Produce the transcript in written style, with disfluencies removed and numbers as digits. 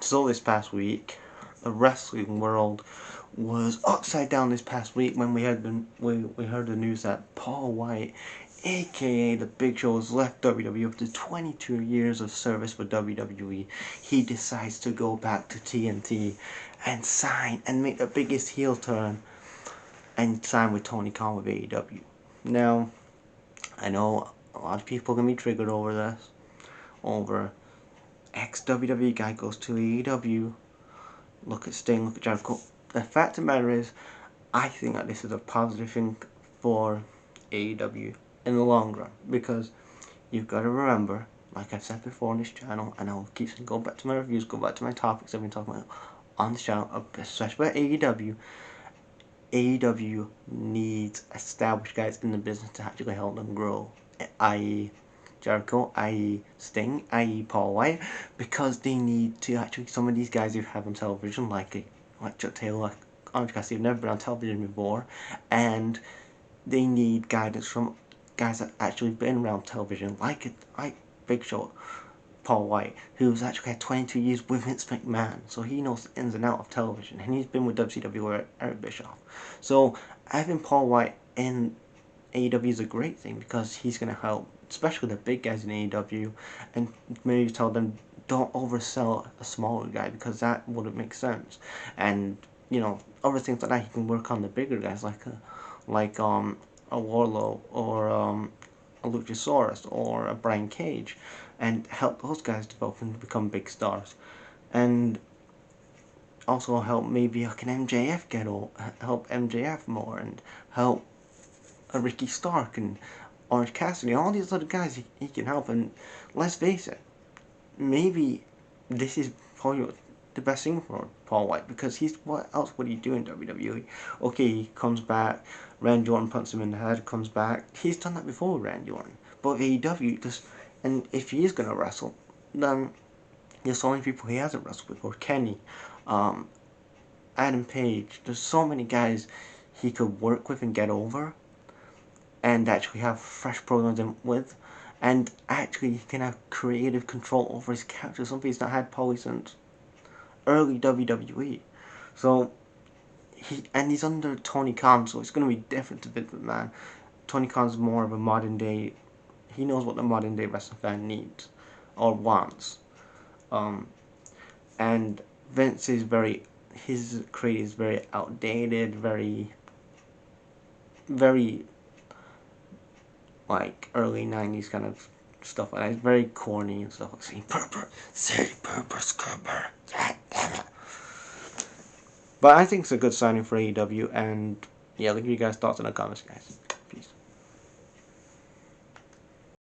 So this past week, the wrestling world was upside down this past week when we heard the news that Paul White, aka the Big Show, has left WWE after 22 years of service with WWE. He decides to go back to TNT and sign and make the biggest heel turn and sign with Tony Khan with AEW. Now, I know a lot of people are gonna be triggered over this, over ex-WWE guy goes to AEW. Look at Sting, look at Jericho. The fact of the matter is, I think that this is a positive thing for AEW in the long run, because you've got to remember, like I've said before on this channel, and I'll keep saying, go back to my reviews, go back to my topics I've been talking about on the channel, especially about AEW. AEW needs established guys in the business to actually help them grow, i.e. Jericho, i.e. Sting, i.e. Paul White, because they need to actually, some of these guys who have on television, like Chuck Taylor, like Orange Cassidy, have never been on television before, and they need guidance from guys that actually been around television, like Big Show, Paul White, who's actually had 22 years with Vince McMahon, so he knows the ins and outs of television, and he's been with WCW with Eric Bischoff. So having Paul White in AEW is a great thing, because he's going to help, especially the big guys in AEW, and maybe tell them don't oversell a smaller guy, because that wouldn't make sense. And other things like that, he can work on the bigger guys, like a Warlow, or a Luchasaurus, or a Brian Cage, and help those guys develop and become big stars. And also help maybe like an MJF help MJF more, and help a Ricky Stark and Orange Cassidy, all these other guys he can help. And let's face it, maybe this is probably the best thing for Paul White, because what else would he do in WWE? Okay, he comes back, Randy Orton punts him in the head, comes back. He's done that before with Randy Orton. But AEW just, and if he is gonna wrestle, then there's so many people he hasn't wrestled before. Kenny, um, Adam Page. There's so many guys he could work with and get over, and actually have fresh programs with, and actually he can have creative control over his character, something he's not had probably since early WWE. So he's under Tony Khan, so it's going to be different to Vince McMahon. Tony Khan's more of a modern day. He knows what the modern day wrestling fan needs or wants, and Vince is his creative is very outdated, very like early 90s kind of stuff like that. It's very corny and stuff like say purpose, Cooper. But I think it's a good signing for AEW, and yeah, leave your guys' thoughts in the comments, guys.